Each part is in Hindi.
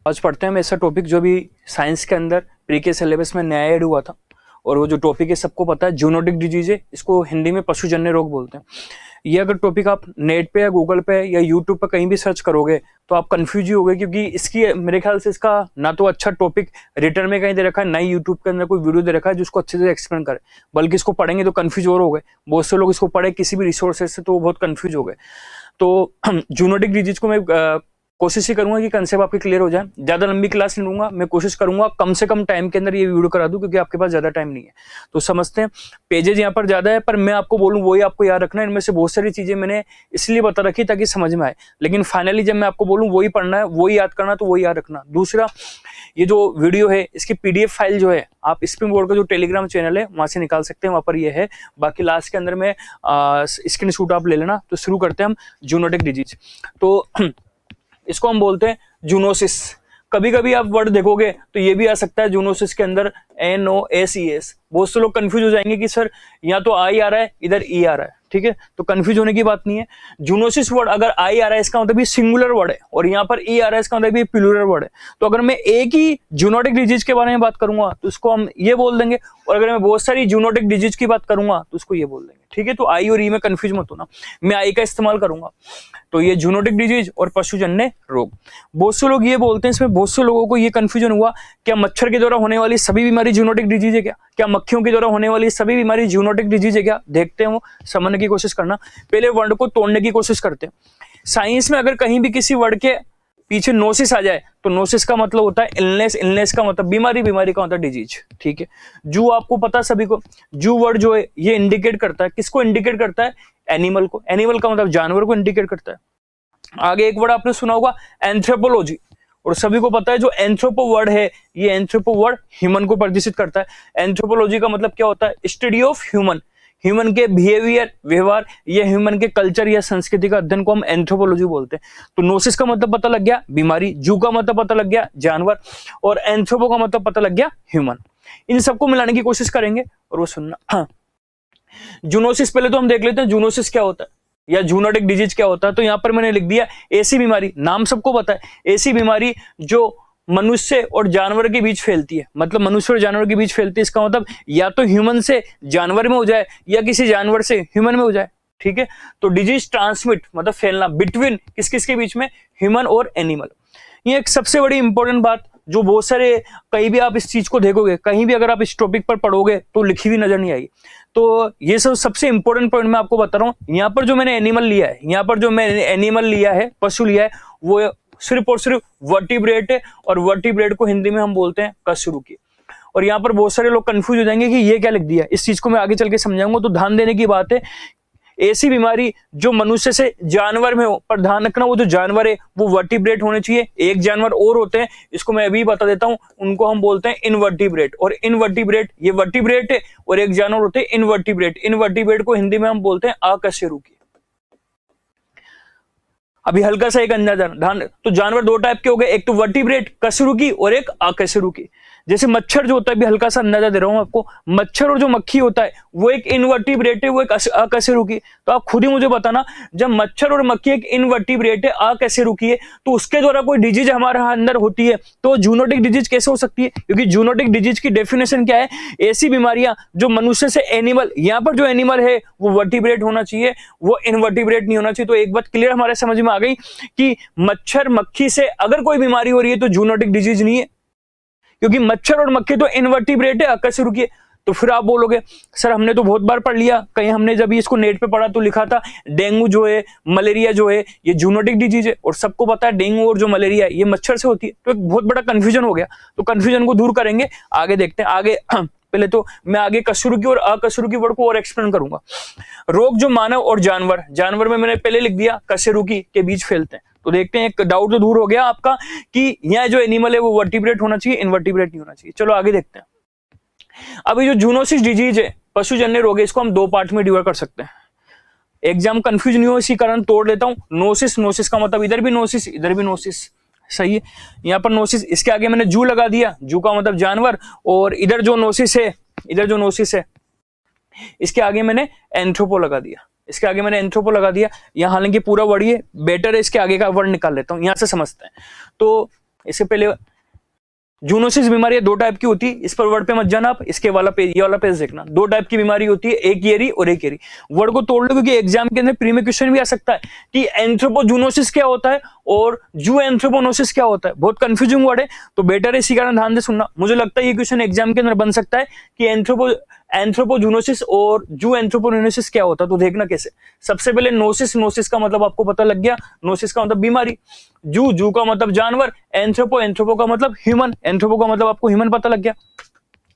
आज पढ़ते हैं हम ऐसा टॉपिक जो भी साइंस के अंदर प्री के सिलेबस में नया ऐड हुआ था, और वो जो टॉपिक है सबको पता है, जूनोटिक डिजीज है। इसको हिंदी में पशुजन्य रोग बोलते हैं। ये अगर टॉपिक आप नेट पे या गूगल पे या यूट्यूब पे कहीं भी सर्च करोगे तो आप कंफ्यूज ही होगे, क्योंकि इसकी मेरे ख्याल से इसका ना तो अच्छा टॉपिक रिटर्न में कहीं दे रखा है, ना ही यूट्यूब के अंदर कोई वीडियो दे रखा है जिसको अच्छे से एक्सप्लेन करे। बल्कि इसको पढ़ेंगे तो कंफ्यूज और हो गए। बहुत से लोग इसको पढ़े किसी भी रिसोर्सेज से तो वो बहुत कंफ्यूज हो गए। तो जूनोटिक डिजीज को मैं कोशिश ही करूंगा कि कंसेप्ट आपके क्लियर हो जाए। ज्यादा लंबी क्लास नहीं लूंगा, मैं कोशिश करूंगा कम से कम टाइम के अंदर ये वीडियो करा दूं, क्योंकि आपके पास ज्यादा टाइम नहीं है। तो समझते हैं, पेजेज यहाँ पर ज्यादा है, पर मैं आपको बोलूं वही आपको याद रखना है। इनमें से बहुत सारी चीजें मैंने इसलिए बता रखी ताकि समझ में आए, लेकिन फाइनली जब मैं आपको बोलूं वही पढ़ना है, वही याद करना, तो वही याद रखना। दूसरा, ये जो वीडियो है इसकी PDF फाइल जो है आप स्प्रिंग बोर्ड का जो टेलीग्राम चैनल है वहां से निकाल सकते हैं, वहां पर ये है। बाकी लास्ट के अंदर में स्क्रीनशॉट आप ले लेना। तो शुरू करते हैं हम जूनोटिक डिजीज। तो इसको हम बोलते हैं जूनोसिस। कभी कभी आप वर्ड देखोगे तो ये भी आ सकता है जूनोसिस के अंदर NOSES। बहुत से लोग कंफ्यूज हो जाएंगे कि सर यहाँ तो I आ रहा है, इधर E आ रहा है। ठीक है, तो कंफ्यूज होने की बात नहीं है। जूनोसिस वर्ड अगर I आ रहा है इसका मतलब ये सिंगुलर वर्ड है, और यहाँ पर E आ रहा है इसका मतलब ये प्लूरल वर्ड है। तो अगर मैं एक ही जूनोटिक डिजीज के बारे में बात करूंगा तो उसको हम ये बोल देंगे, और अगर मैं बहुत सारी जूनोटिक डिजीज की बात करूंगा तो उसको ये बोल देंगे। ठीक है, तो I और E में कंफ्यूज मत होना, मैं I का इस्तेमाल करूंगा। तो ये जूनोटिक डिजीज और पशुजन्य रोग। बहुत से लोग ये बोलते हैं, इसमें बहुत से लोगों को ये कंफ्यूजन हुआ, क्या मच्छर के द्वारा होने वाली सभी बीमारी जूनोटिक डिजीज है क्या मक्खियों के द्वारा होने वाली सभी बीमारी जूनोटिक डिजीज है क्या? देखते हैं, वो समझने की कोशिश करना। पहले वर्ड को तोड़ने की कोशिश करते हैं। साइंस में अगर कहीं भी किसी वर्ड के पीछे नोसिस आ जाए तो नोसिस का मतलब होता है इलनेस, इलनेस का मतलब बीमारी, बीमारी का मतलब डिजीज। ठीक है, जू आपको पता सभी को, जू वर्ड जो है ये इंडिकेट करता है, किसको इंडिकेट करता है? एनिमल को। एनिमल का मतलब जानवर को इंडिकेट करता है। आगे एक वर्ड आपने सुना होगा एंथ्रोपोलॉजी, और सभी को पता है जो एंथ्रोपो वर्ड है, ये एंथ्रोपो वर्ड ह्यूमन को प्रदर्शित करता है। एंथ्रोपोलॉजी का मतलब क्या होता है? स्टडी ऑफ ह्यूमन, ह्यूमन के बिहेवियर, व्यवहार, या ह्यूमन के कल्चर या संस्कृति का अध्ययन को हम एंथ्रोपोलॉजी बोलते हैं। तो नोसिस का मतलब पता लग गया बीमारी, जू का मतलब पता लग गया जानवर, और एंथ्रोपो का मतलब पता लग गया ह्यूमन। इन सबको मिलाने की कोशिश करेंगे और वो सुनना। हाँ, जूनोसिस पहले तो हम देख लेते हैं जूनोसिस क्या होता है या जूनोटिक डिजीज क्या होता है। तो यहां पर मैंने लिख दिया ऐसी बीमारी, नाम सबको पता है, ऐसी बीमारी जो मनुष्य और जानवर के बीच फैलती है। मतलब मनुष्य और जानवर के बीच फैलती है, इसका मतलब या तो ह्यूमन से जानवर में हो जाए या किसी जानवर से ह्यूमन में हो जाए। ठीक है, तो डिजीज ट्रांसमिट मतलब फैलना बिटवीन किस किस के बीच में? ह्यूमन और एनिमल। ये एक सबसे बड़ी इंपॉर्टेंट बात जो बहुत सारे, कहीं भी आप इस चीज को देखोगे, कहीं भी अगर आप इस टॉपिक पर पढ़ोगे तो लिखी हुई नजर नहीं आएगी। तो ये सब सबसे इंपॉर्टेंट पॉइंट मैं आपको बता रहा हूं। यहाँ पर जो मैंने एनिमल लिया है, यहाँ पर जो मैंने एनिमल लिया है, पशु लिया है, वो सिर्फ और सिर्फ वर्टिब्रेट है, और वर्टिब्रेट को हिंदी में हम बोलते हैं कशेरुकी। और यहाँ पर बहुत सारे लोग कंफ्यूज हो जाएंगे कि ये क्या लिख दिया। इस चीज को मैं आगे चल के समझाऊंगा, तो ध्यान देने की बात है। ऐसी बीमारी जो मनुष्य से जानवर में हो, पर ध्यान रखना वो जो जानवर है वो वर्टिब्रेट होने चाहिए। एक जानवर और होते हैं, इसको मैं अभी बता देता हूं, उनको हम बोलते हैं इनवर्टिब्रेट। और इनवर्टिब्रेट, ये वर्टिब्रेट है, और एक जानवर होते हैं इनवर्टिब्रेट। इनवर्टिब्रेट को हिंदी में हम बोलते हैं अकशेरुकी। अभी हल्का सा एक अंदाजा ध्यान, तो जानवर दो टाइप के हो गए, एक तो वर्टिब्रेट कशेरुकी और एक अकशेरुकी। जैसे मच्छर जो होता है, भी हल्का सा अंदाजा दे रहा हूं आपको, मच्छर और जो मक्खी होता है वो एक इनवर्टिब्रेट है, वो एक अकशेरुकी। तो आप खुद ही मुझे बताना, जब मच्छर और मक्खी एक इनवर्टिब्रेट है, अकशेरुकी है, तो उसके द्वारा कोई डिजीज हमारे अंदर होती है तो जूनोटिक डिजीज कैसे हो सकती है? क्योंकि जूनोटिक डिजीज की डेफिनेशन क्या है? ऐसी बीमारियां जो मनुष्य से एनिमल, यहाँ पर जो एनिमल है वो वर्टिब्रेट होना चाहिए, वो इनवर्टिब्रेट नहीं होना चाहिए। तो एक बात क्लियर हमारे समझ में आ गई कि मच्छर मक्खी से अगर कोई बीमारी हो रही है तो जूनोटिक डिजीज नहीं है, क्योंकि मच्छर और मक्खी तो इनवर्टिब्रेट है, अकशेरुकी है। तो फिर आप बोलोगे सर हमने तो बहुत बार पढ़ लिया, कहीं हमने जब इसको नेट पे पढ़ा तो लिखा था डेंगू जो है, मलेरिया जो है, ये जूनोटिक डिजीज है, और सबको पता है डेंगू और जो मलेरिया है ये मच्छर से होती है। तो एक बहुत बड़ा कंफ्यूजन हो गया, तो कंफ्यूजन को दूर करेंगे, आगे देखते हैं। आगे पहले तो मैं आगे कशेरुकी और अकशेरुकी वर्ड को और एक्सप्लेन करूंगा। रोग जो मानव और जानवर, जानवर में मैंने पहले लिख दिया कशेरुकी के बीच फैलते हैं। तो देखते हैं, एक डाउट तो दूर हो गया आपका कि यहाँ जो एनिमल है वो वर्टिब्रेट होना चाहिए, इनवर्टिब्रेट नहीं होना चाहिए। चलो आगे देखते हैं। अभी जो जूनोसिस डिजीज है, पशुजन्य रोग है, इसको हम दो पार्ट में डिवाइड कर सकते हैं। एग्जाम कंफ्यूज नहीं हो इसी कारण तोड़ लेता हूं। नोसिस, नोसिस का मतलब इधर भी नोसिस, इधर भी नोसिस। सही है, यहाँ पर नोसिस, इसके आगे मैंने जू लगा दिया, जू का मतलब जानवर, और इधर जो नोसिस है, इधर जो नोसिस है इसके आगे मैंने एंथ्रोपो लगा दिया, इसके आगे मैंने एंथ्रोपो लगा दिया। यहाँ हालांकि पूरा वर्ड ये बेटर है, इसके आगे का वर्ड निकाल लेता हूँ, यहां से समझते हैं। तो इससे पहले जूनोसिस बीमारी 2 टाइप की होती है, इस पर वर्ड पे मत जाना आप, इसके वाला पेज, ये वाला पेज देखना। 2 टाइप की बीमारी होती है, एक ईयरी और एक ईयरी। वर्ड को तोड़ लो क्योंकि एग्जाम के अंदर प्री में क्वेश्चन भी आ सकता है कि एंथ्रोपोजूनोसिस क्या होता है और जू एंथ्रोपोनोसिस क्या होता है। बहुत कंफ्यूजिंग वर्ड है, तो बेटर है इसी कारण ध्यान से सुनना। मुझे लगता है ये क्वेश्चन एग्जाम के अंदर बन सकता है कि एंथ्रोपोजूनोसिस और जू एंथ्रोपोनोसिस क्या होता है। तो देखना कैसे। सबसे पहले नोसिस, नोसिस का मतलब आपको पता लग गया, नोसिस का मतलब बीमारी, जू का मतलब जानवर, एंथ्रोपो का मतलब ह्यूमन, एंथ्रोपो का मतलब आपको ह्यूमन पता लग गया।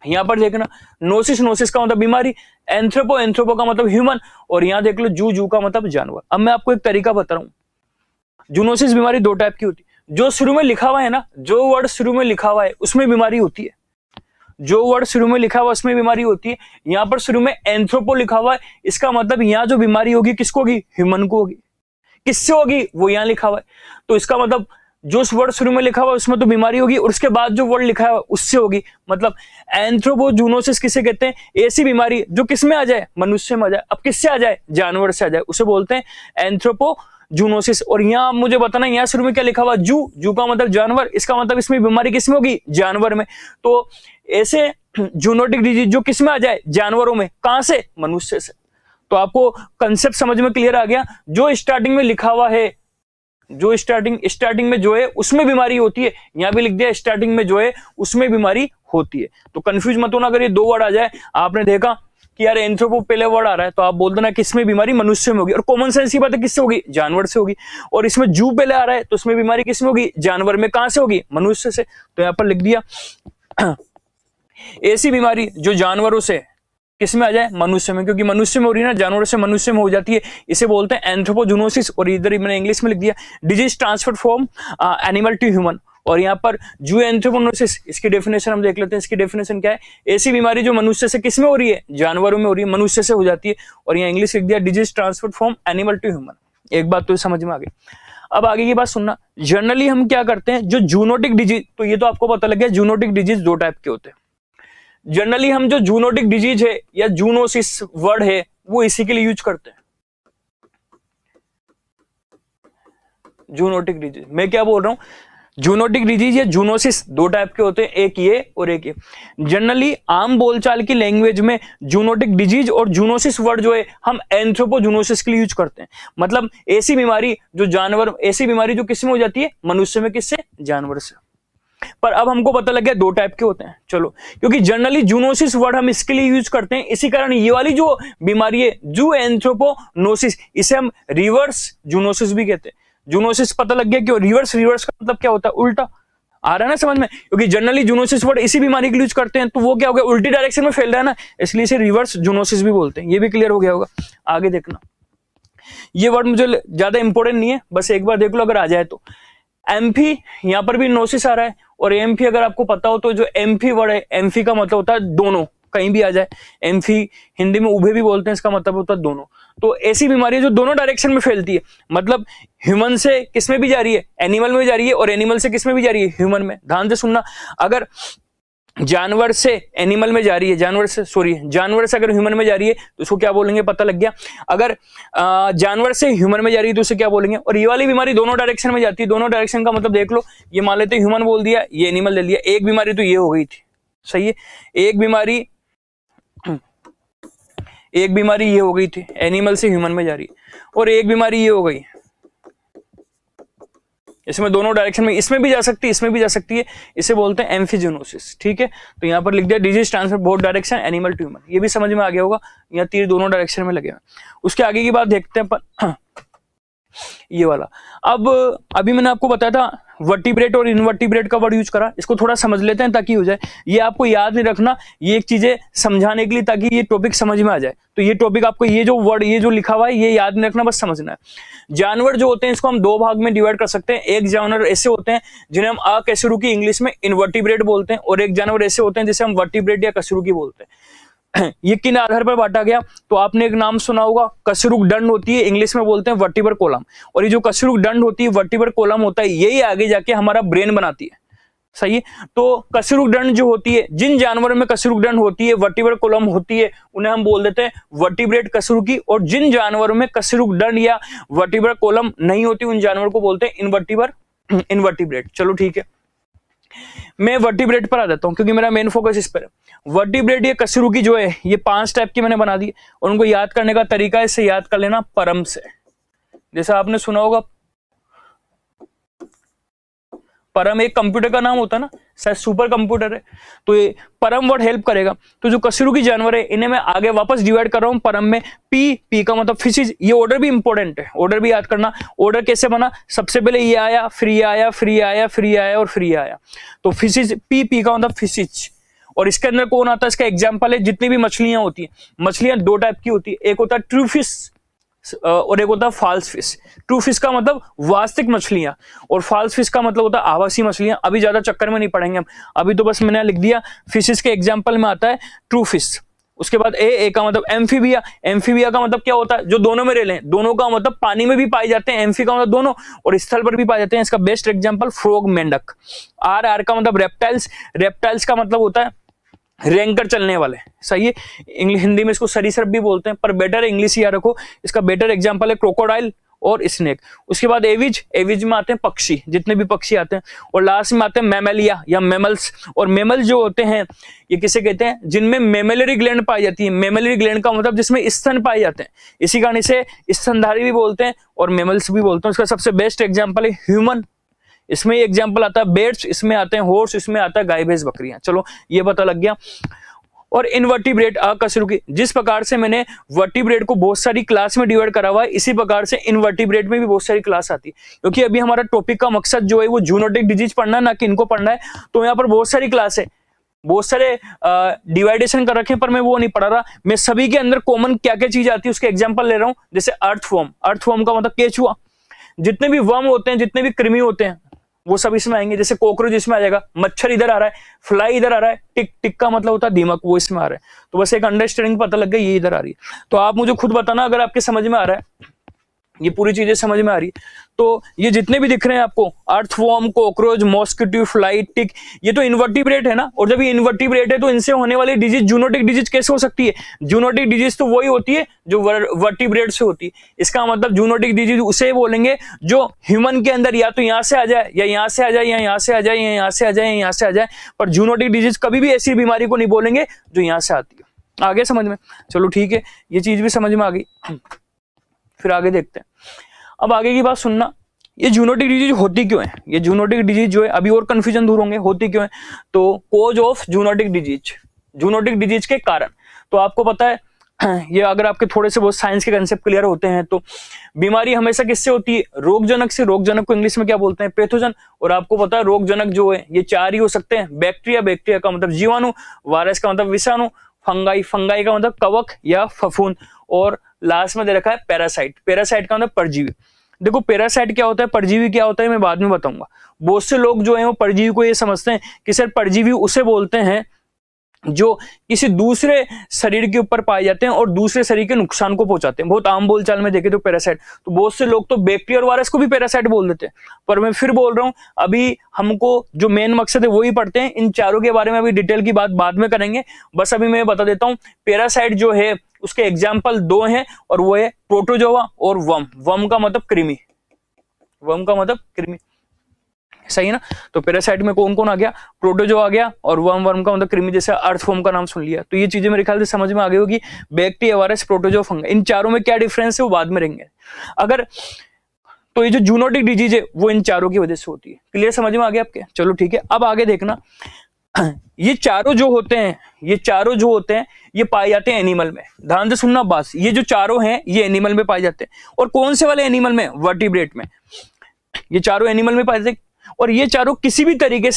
यहां पर देखना नोसिस का मतलब बीमारी, एंथ्रोपो का मतलब ह्यूमन, और यहां देख लो जू का मतलब जानवर। अब मैं आपको एक तरीका बता रहा हूं। जूनोसिस बीमारी 2 टाइप की होती है, जो शुरू में लिखा हुआ है ना, जो वर्ड शुरू में लिखा हुआ है उसमें बीमारी होती है, जो वर्ड शुरू में लिखा हुआ उसमें बीमारी होती है। यहां पर शुरू में एंथ्रोपो लिखा हुआ है, इसका मतलब यहां जो बीमारी होगी किसको होगी, ह्यूमन को होगी। किससे होगी, वो यहां लिखा हुआ है, तो इसका मतलब जो वर्ड शुरू में लिखा हुआ है उसमें तो बीमारी होगी, और उसके बाद जो वर्ड लिखा है उससे होगी। मतलब एंथ्रोपोजूनोसिस किसे कहते हैं, ऐसी बीमारी जो किसमें आ जाए, मनुष्य में आ जाए। अब किससे आ जाए, जानवर से आ जाए, उसे बोलते हैं एंथ्रोपोजूनोसिस। और यहां मुझे बताना, यहां शुरू में क्या लिखा हुआ, जू का मतलब जानवर, इसका मतलब इसमें बीमारी किसमें होगी, जानवर में। तो ऐसे जूनोटिक डिजीज जो किसमें आ जाए, जानवरों में, कहां से, मनुष्य से। तो आपको कंसेप्ट समझ में क्लियर आ गया। जो स्टार्टिंग में लिखा हुआ है, जो स्टार्टिंग में जो है उसमें बीमारी होती है, यहां भी लिख दिया स्टार्टिंग में जो है उसमें बीमारी होती है। तो कंफ्यूज मत होना, अगर ये 2 वर्ड आ जाए, आपने देखा कि यार एंथ्रोपो पहले वर्ड आ रहा है, तो आप बोल देना किसमें बीमारी, मनुष्य में होगी। और कॉमन सेंस की बात है, किससे होगी, जानवर से होगी। और इसमें जू पहले आ रहा है, तो उसमें बीमारी किसमें होगी, जानवर में। कहां से होगी, मनुष्य से। तो यहां पर लिख दिया ऐसी बीमारी जो जानवरों से किसमें आ जाए, मनुष्य में, क्योंकि मनुष्य में हो रही है ना, जानवरों से मनुष्य में हो जाती है, इसे बोलते हैं एंथ्रोपोजूनोसिस। और इधर मैंने इंग्लिश में लिख दिया disease transfer from animal to human. और यहाँ पर जू एंथ्रोपोनोसिस, इसकी डेफिनेशन हम देख लेते हैं। इसकी डेफिनेशन क्या है, ऐसी बीमारी जो मनुष्य से किसमें हो रही है, जानवरों में हो रही है, मनुष्य से हो जाती है। और यहाँ इंग्लिश लिख दिया disease transfer from animal to human. एक बात तो समझ में आ गई। अब आगे की बात सुनना। जनरली हम क्या करते हैं, जो जूनोटिक डिजीज, तो ये तो आपको पता लग गया, जूनोटिक डिजीज 2 टाइप के होते हैं। जनरली हम जो जूनोटिक डिजीज है या जूनोसिस वर्ड है वो इसी के लिए यूज करते हैं। जूनोटिक डिजीज, मैं क्या बोल रहा हूं, जूनोटिक डिजीज या जूनोसिस 2 टाइप के होते हैं, एक ये और एक ये। जनरली आम बोलचाल की लैंग्वेज में जूनोटिक डिजीज और जूनोसिस वर्ड जो है हम एंथ्रोपोजूनोसिस के लिए यूज करते हैं। मतलब ऐसी बीमारी जो जानवर, ऐसी बीमारी जो किसमें हो जाती है, मनुष्य में, किससे, जानवर से। पर अब हमको पता लग गया 2 टाइप के होते हैं। चलो, क्योंकि जनरली जूनोसिस वर्ड हम इसके लिए यूज करते हैं, इसी कारण ये वाली जो बीमारी है जू एंथ्रोपोनोसिस, इसे हम रिवर्स जूनोसिस भी कहते हैं। जूनोसिस पता लग गया क्यों, रिवर्स का मतलब क्या होता है, उल्टा। आ रहा है ना समझ में, क्योंकि जनरली जूनोसिस वर्ड इसी बीमारी के लिए यूज करते हैं, तो वो क्या हो गया, उल्टी डायरेक्शन में फैल रहा है ना, इसलिए इसे रिवर्स जूनोसिस भी बोलते हैं। ये भी क्लियर हो गया होगा। आगे देखना, ये वर्ड मुझे ज्यादा इंपॉर्टेंट नहीं है, बस एक बार देख लो अगर आ जाए तो। एम्फी, यहां पर भी नोसिस आ रहा है, और एम्फी अगर आपको पता हो तो जो एम्फी वर्ड है, एम्फी का मतलब होता है दोनों, कहीं भी आ जाए। एम्फी हिंदी में उभे भी बोलते हैं, इसका मतलब होता है दोनों। तो ऐसी बीमारी है जो दोनों डायरेक्शन में फैलती है, मतलब ह्यूमन से किसमें भी जा रही है, एनिमल में जा रही है, और एनिमल से किसमें भी जा रही है, ह्यूमन में। ध्यान से सुनना, अगर जानवर से एनिमल में जा रही है, जानवर से अगर ह्यूमन में जा रही है तो उसको क्या बोलेंगे, पता लग गया। अगर जानवर से ह्यूमन में जा रही है तो उसे क्या बोलेंगे। और ये वाली बीमारी दोनों डायरेक्शन में जाती है। दोनों डायरेक्शन का मतलब देख लो, ये मान लेते ह्यूमन बोल दिया, ये एनिमल ले लिया। एक बीमारी तो ये हो गई थी, सही है, एक बीमारी ये हो गई थी, एनिमल से ह्यूमन में जा रही है। और एक बीमारी ये हो गई, इसमें दोनों डायरेक्शन में, इसमें भी जा सकती है, इसमें भी जा सकती है, इसे बोलते हैं एम्फीजोनोसिस। ठीक है, तो यहां पर लिख दिया disease transfer both direction animal to human. ये भी समझ में आ गया होगा, यहाँ तीर दोनों डायरेक्शन में लगे हैं। उसके आगे की बात देखते हैं अपन, ये वाला। अब अभी मैंने आपको बताया था वर्टिब्रेट और इनवर्टिब्रेट का वर्ड यूज करा, इसको थोड़ा समझ लेते हैं ताकि हो जाए। ये आपको याद नहीं रखना, ये एक चीजें समझाने के लिए, ताकि ये टॉपिक समझ में आ जाए। तो ये टॉपिक आपको, ये जो वर्ड, ये जो लिखा हुआ है, ये याद नहीं रखना, बस समझना है। जानवर जो होते हैं इसको हम 2 भाग में डिवाइड कर सकते हैं। एक जानवर ऐसे होते हैं जिन्हें हम अकशेरुकी इंग्लिश में इनवर्टिब्रेट बोलते हैं, और एक जानवर ऐसे होते हैं जिसे हम वर्टिब्रेट या कशेरुकी बोलते हैं। ये किन आधार पर बांटा गया, तो आपने एक नाम सुना होगा, कशेरुक दंड होती है, इंग्लिश में बोलते हैं वर्टिब्रल कॉलम। और ये जो कशेरुक दंड होती है, वर्टिब्रल कॉलम होता है, यही आगे जाके हमारा ब्रेन बनाती है, सही है। तो कशेरुक दंड जो होती है, जिन जानवरों में कशेरुक दंड होती है, वर्टिब्रल कॉलम होती है, उन्हें हम बोल देते हैं वर्टिब्रेट कशेरुकी। और जिन जानवरों में कशेरुक दंड या वर्टिब्रल कॉलम नहीं होती, उन जानवरों को बोलते हैं इनवर्टिब्रेट। चलो ठीक है, मैं वर्टिब्रेट पर आ जाता हूं क्योंकि मेरा मेन फोकस इस पर है। वर्टिब्रेट ये कशेरुकी जो है ये 5 टाइप की मैंने बना दी और उनको याद करने का तरीका इससे याद कर लेना परम से। जैसा आपने सुना होगा परम एक कंप्यूटर का नाम होता है ना, शायद सुपर कंप्यूटर है, तो ये परम वर्ड हेल्प करेगा। तो जो कशेरुकी जानवर है इन्हें मैं आगे वापस डिवाइड कर रहा हूं परम में। पी का मतलब फिशिज, ये ऑर्डर भी इंपॉर्टेंट है, ऑर्डर भी याद करना। ऑर्डर कैसे बना, सबसे पहले ये आया, फिर ये आया, फिर ये आया, फिर ये आया और फिर ये आया। तो फिशिज, पी का मतलब फिशिज। और इसके अंदर कौन आता है, इसका एग्जाम्पल है जितनी भी मछलियां होती है। मछलियां 2 टाइप की होती है, एक होता है ट्रू फिश और एक होता है फॉल्स फिश। ट्रू फिश का मतलब वास्तविक मछलियां और फॉल्स फिश का मतलब होता है आवासीय मछलियां। अभी ज्यादा चक्कर में नहीं पड़ेंगे हम, अभी तो बस मैंने लिख दिया फिशेस के एग्जांपल में आता है ट्रू फिश। उसके बाद ए का मतलब एम्फीबिया। एम्फीबिया का मतलब क्या होता है, जो दोनों में रेले, दोनों का मतलब पानी में भी पाए जाते हैं, एम्फी का मतलब दोनों, और स्थल पर भी पाए जाते हैं। इसका बेस्ट एग्जांपल फ्रॉग, मेंढक। आर का मतलब रेप्टाइल्स। रेप्टाइल्स का मतलब होता है रेंकर चलने वाले, सही है। हिंदी में इसको सरीसृप भी बोलते हैं, पर बेटर इंग्लिश याद रखो। इसका बेटर एग्जांपल है क्रोकोडाइल और स्नेक। उसके बाद एविज, एविज में आते हैं पक्षी, जितने भी पक्षी आते हैं। और लास्ट में आते हैं मैमेलिया या मेमल्स। और मेमल जो होते हैं ये किसे कहते हैं, जिनमें मेमेलरी ग्लैंड पाई जाती है। मेमेलरी ग्लैंड का मतलब जिसमें स्तन पाए जाते हैं, इसी कारण इसे स्तनधारी भी बोलते हैं और मेमल्स भी बोलते हैं। उसका सबसे बेस्ट एग्जाम्पल है ह्यूमन, इसमें एग्जाम्पल आता है बेड्स, इसमें आते हैं हॉर्स, इसमें आता है गाय भैंस बकरियां। चलो ये पता लग गया। और इनवर्टिब्रेट कशेरुकी, जिस प्रकार से मैंने वर्टिब्रेट को बहुत सारी क्लास में डिवाइड करा हुआ है, इसी प्रकार से इनवर्टिब्रेट में भी बहुत सारी क्लास आती है। क्योंकि अभी हमारा टॉपिक का मकसद जो है वो जूनोटिक डिजीज पढ़ना है, ना कि इनको पढ़ना है। तो यहाँ पर बहुत सारी क्लास है, बहुत सारे डिवाइडेशन कर रखे हैं, पर मैं वो नहीं पढ़ा रहा। मैं सभी के अंदर कॉमन क्या क्या चीज आती है उसके एग्जाम्पल ले रहा हूँ। जैसे अर्थवर्म, अर्थवर्म का मतलब केचुआ। जितने भी वर्म होते हैं, जितने भी कृमि होते हैं, वो सब इसमें आएंगे। जैसे कॉकरोच इसमें आ जाएगा, मच्छर इधर आ रहा है, फ्लाई इधर आ रहा है, टिक, टिक का मतलब होता है दीमक, वो इसमें आ रहा है। तो बस एक अंडरस्टैंडिंग पता लग गया ये इधर आ रही है। तो आप मुझे खुद बताना अगर आपके समझ में आ रहा है, ये पूरी चीजें समझ में आ रही है। तो ये जितने भी दिख रहे हैं आपको, अर्थवर्म, कॉकरोच, मॉस्किटो, फ्लाई, टिक, ये तो इनवर्टिब्रेट है ना। और जब ये इनवर्टिब्रेट है तो इनसे होने वाली डिजीज जूनोटिक डिजीज कैसे हो सकती है। जूनोटिक डिजीज तो वही होती है जो वर्टिब्रेट से होती है। इसका मतलब जूनोटिक डिजीज उसे बोलेंगे जो ह्यूमन के अंदर या तो यहां से आ जाए, या यहां से आ जाए, या यहां से आ जाए, या यहां से आ जाए, या यहां से आ जाए। पर जूनोटिक डिजीज कभी भी ऐसी बीमारी को नहीं बोलेंगे जो यहां से आती है। आगे समझ में, चलो ठीक है, ये चीज भी समझ में आ गई। फिर आगे देखते हैं। अब आगे की बात सुनना, ये जूनोटिक डिजीज होती क्यों है। ये जूनोटिक डिजीज जो है, अभी और कंफ्यूजन दूर होंगे, होती क्यों है। तो cause of zoonotic disease, zoonotic disease के कारण। तो आपको पता है, ये अगर आपके थोड़े से बहुत साइंस के कंसेप्ट क्लियर होते हैं तो बीमारी हमेशा किससे होती है, रोगजनक से। रोगजनक को इंग्लिश में क्या बोलते हैं, पैथोजन। और आपको पता है रोगजनक जो है ये 4 ही हो सकते हैं, बैक्टीरिया, बैक्टीरिया का मतलब जीवाणु, वायरस का मतलब विषाणु, फंगाई, फंगाई का मतलब कवक या फफूंद, और लास्ट में दे रखा है पैरासाइट। पैरासाइट का मतलब परजीवी। देखो पैरासाइट क्या होता है, परजीवी क्या होता है, मैं बाद में बताऊंगा। बहुत से लोग जो है वो परजीवी को ये समझते हैं कि सर परजीवी उसे बोलते हैं जो किसी दूसरे शरीर के ऊपर पाए जाते हैं और दूसरे शरीर के नुकसान को पहुंचाते हैं। बहुत आम बोलचाल में देखे तो पैरासाइट, तो बहुत से लोग तो बैक्टीरिया और वायरस को भी पैरासाइट बोल देते हैं। पर मैं फिर बोल रहा हूं, अभी हमको जो मेन मकसद है वही पढ़ते हैं। इन चारों के बारे में अभी डिटेल की बात बाद में करेंगे। बस अभी मैं बता देता हूं, पैरासाइट जो है उसके एग्जाम्पल 2 हैं, और वो है प्रोटोजोआ और वर्म। वर्म का मतलब कृमि, वर्म का मतलब कृमि, सही है ना। तो पैरासाइट में कौन कौन आ गया, प्रोटोजोआ आ गया, और वर्म, वर्म का मतलब कृमि। जैसे अर्थवर्म का नाम सुन लिया, तो ये चीजें मेरे ख्याल से समझ में आ गई होगी। बैक्टीरिया, वायरस, प्रोटोजोआ, फंगस, इन चारों में क्या डिफरेंस है वो बाद में रहेंगे। अगर तो ये जो जूनोटिक डिजीज है वो इन चारों की वजह से होती है। क्लियर, समझ में आ गया आपके। चलो ठीक है, अब आगे देखना। ये चारों जो होते हैं, ये चारों जो होते हैं ये पाए जाते हैं एनिमल में। ध्यान से सुनना बस, ये जो चारों हैं ये एनिमल में पाए जाते हैं। और कौन से वाले एनिमल में, वर्टिब्रेट में। ये चारों एनिमल में पाए जाते हैं, और ये चारों किसी भी तरीके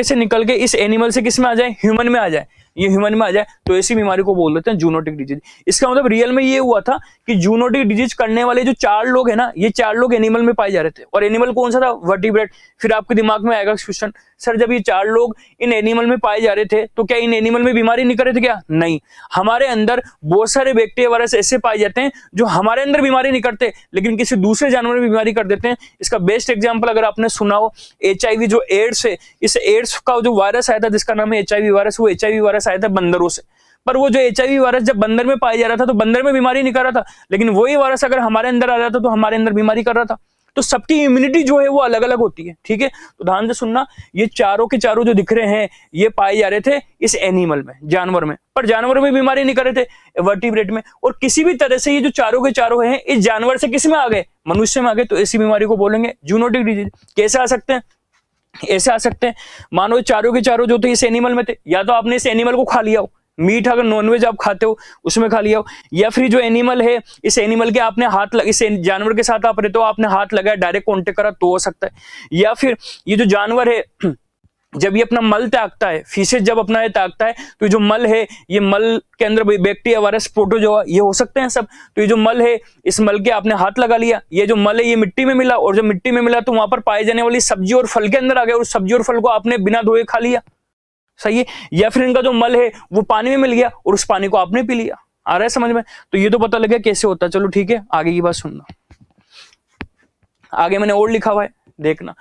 से निकल के इस एनिमल से किस में आ जाए, ह्यूमन में आ जाए। ये ह्यूमन में आ जाए तो ऐसी बीमारी को बोल देते हैं जूनोटिक डिजीज। इसका मतलब रियल में ये हुआ था कि जूनोटिक डिजीज करने वाले जो 4 लोग हैं ना, ये 4 लोग एनिमल में पाए जा रहे थे। और एनिमल कौन सा था, वर्टिब्रेट। फिर आपके दिमाग में आएगा क्वेश्चन, सर जब ये 4 लोग इन एनिमल में पाए जा रहे थे तो क्या इन एनिमल में बीमारी नहीं कर रहे थे क्या। नहीं, हमारे अंदर बहुत सारे बैक्टीरिया, वायरस ऐसे पाए जाते हैं जो हमारे अंदर बीमारी नहीं करते लेकिन किसी दूसरे जानवर में बीमारी कर देते हैं। इसका बेस्ट एग्जाम्पल अगर आपने सुना हो, HIV जो एड्स है, इस एड्स का जो वायरस आया था जिसका नाम है HIV वायरस, वो HIV वायरस आया था बंदरों से। पर वो जो HIV वायरस जब बंदर में पाया जा रहा था तो बंदर में बीमारी नहीं कर रहा था, लेकिन वही वायरस अगर हमारे अंदर आ रहा था तो हमारे अंदर बीमारी कर रहा था। तो सबकी इम्यूनिटी जो है वो अलग अलग होती है, ठीक है। तो ध्यान से सुनना, ये चारों के चारों जो दिख रहे हैं ये पाए जा रहे थे इस एनिमल में, जानवर में, पर जानवर में बीमारी नहीं कर रहे थे, वर्टिब्रेट में। और किसी भी तरह से ये जो चारों के चारों हैं इस जानवर से किस में आ गए, मनुष्य में आ गए, तो ऐसी बीमारी को बोलेंगे जूनोटिक डिजीज। कैसे आ सकते हैं, ऐसे आ सकते हैं, मानो चारों के चारों जो थे इस एनिमल में थे, या तो आपने इस एनिमल को खा लिया हो, मीट अगर नॉनवेज आप खाते हो उसमें खा लिया हो, या फिर जो एनिमल है इस एनिमल के आपने हाथ इस जानवर के साथ आप रहते हो, आपने हाथ लगाया, डायरेक्ट कांटेक्ट करा तो हो सकता है। या फिर ये जो जानवर है जब ये अपना मल त्यागता है, फीसेज जब अपना ये त्यागता है, तो जो मल है ये मल के अंदर बैक्टीरिया, वायरस, प्रोटोजोआ ये हो सकते हैं सब। तो ये जो मल है इस मल के आपने हाथ लगा लिया, ये जो मल है ये मिट्टी में मिला, और जब मिट्टी में मिला तो वहां पर पाए जाने वाली सब्जी और फल के अंदर आ गया, और सब्जी और फल को आपने बिना धोए खा लिया, सही है। या फिर इनका जो मल है वो पानी में मिल गया और उस पानी को आपने पी लिया। आ रहा है समझ में? तो ये तो पता लग गया कैसे होता है। चलो ठीक है, आगे की बात सुनना, आगे मैंने और लिखा हुआ है देखना।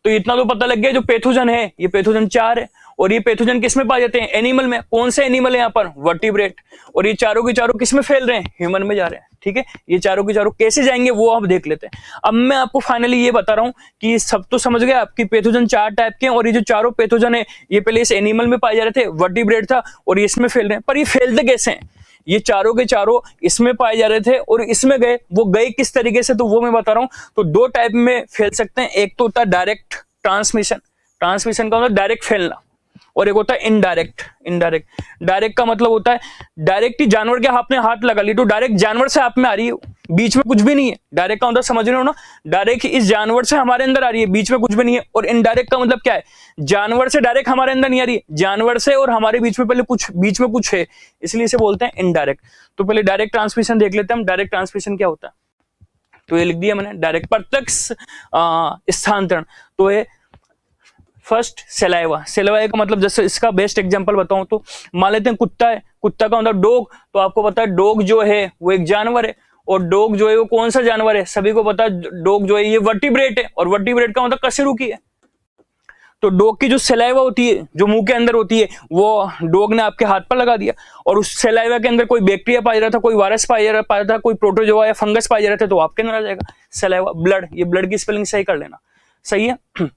तो इतना तो पता लग गया, जो पैथोजन है ये पैथोजन 4 है, और ये पैथोजन किस में पाए जाते हैं, एनिमल में। कौन से एनिमल है यहाँ पर, वर्टिब्रेट। और ये चारों के चारों किस में फैल रहे हैं, ह्यूमन में जा रहे हैं, ठीक है। ये चारों के चारों कैसे जाएंगे वो आप देख लेते हैं। अब मैं आपको फाइनली ये बता रहा हूं कि सब तो समझ गए आपकी पैथोजन 4 टाइप के हैं, और ये जो चारों पैथोजन है ये पहले इस एनिमल में पाए जा रहे थे, वर्टिब्रेट था, और ये इसमें फैल रहे हैं। पर ये फैलते कैसे हैं, ये चारों के चारों इसमें पाए जा रहे थे और इसमें गए, वो गए किस तरीके से, तो वो मैं बता रहा हूं। तो दो टाइप में फैल सकते हैं, एक तो होता है डायरेक्ट ट्रांसमिशन, ट्रांसमिशन का मतलब डायरेक्ट फैलना, और एक होता है इनडायरेक्ट। इनडायरेक्ट, डायरेक्ट का मतलब होता है डायरेक्ट ही जानवर के आपने हाथ लगा ली तो डायरेक्ट जानवर से आप में आ रही है, बीच में कुछ भी नहीं है। डायरेक्ट का मतलब समझ रहे हो ना, डायरेक्ट इस जानवर से हमारे अंदर आ रही है, बीच में कुछ भी नहीं है। और इनडायरेक्ट का मतलब क्या है, जानवर से डायरेक्ट हमारे अंदर नहीं आ रही है, जानवर से और हमारे बीच में पहले कुछ, बीच में कुछ है, इसलिए इसे बोलते हैं इनडायरेक्ट। तो पहले डायरेक्ट ट्रांसमिशन देख लेते हैं हम, डायरेक्ट ट्रांसमिशन क्या होता है। तो ये लिख दिया मैंने, डायरेक्ट प्रत्यक्ष स्थानांतरण। तो ये फर्स्ट सेलाइवा, सेलाइवा का मतलब, जैसे इसका बेस्ट एग्जांपल बताऊं तो मान लेते हैं कुत्ता है, कुत्ता का मतलब डॉग। तो आपको पता है डॉग जो है वो एक जानवर है, और डॉग जो है वो कौन सा जानवर है, सभी को पता है डॉग जो है ये वर्टिब्रेट है, और वर्टिब्रेट का मतलब कशेरुकी है। तो डॉग की जो सेलाइवा होती है, जो मुंह के अंदर होती है, वो डॉग ने आपके हाथ पर लगा दिया, और उस सेलाइवा के अंदर कोई बैक्टीरिया पाया रहा था, कोई वायरस पाया था, कोई प्रोटोजोआ या फंगस पाया जा रहा था, तो आपके अंदर आ जाएगा सेलाइवा। ब्लड, ये ब्लड की स्पेलिंग सही कर लेना, सही है।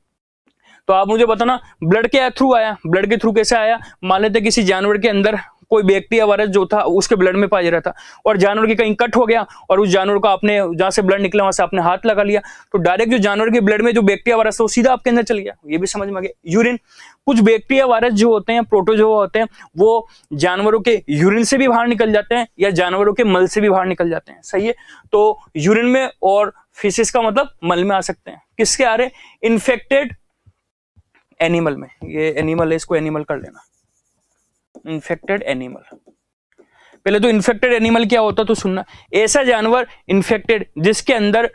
तो आप मुझे बताना ब्लड के थ्रू आया, ब्लड के थ्रू कैसे आया। मान लेते किसी जानवर के अंदर कोई बैक्टीरिया वायरस जो था उसके ब्लड में पाया जा रहा था, और जानवर की कहीं कट हो गया, और उस जानवर को आपने जहां से ब्लड निकला वहां से आपने हाथ लगा लिया, तो डायरेक्ट जो जानवर के ब्लड में जो बैक्टीरिया वायरस था वो सीधा आपके अंदर चल गया। ये भी समझ में आ गया। यूरिन, कुछ बैक्टीरिया वायरस जो होते हैं, प्रोटोजोआ होते हैं, वो जानवरों के यूरिन से भी बाहर निकल जाते हैं या जानवरों के मल से भी बाहर निकल जाते हैं, सही है। तो यूरिन में और फिसिस का मतलब मल में आ सकते हैं। किसके आ रहे, इन्फेक्टेड एनिमल में, ये एनिमल है इसको एनिमल कर लेना, इन्फेक्टेड एनिमल। पहले तो इन्फेक्टेड एनिमल क्या होता तो सुनना, ऐसा जानवर इन्फेक्टेड जिसके अंदर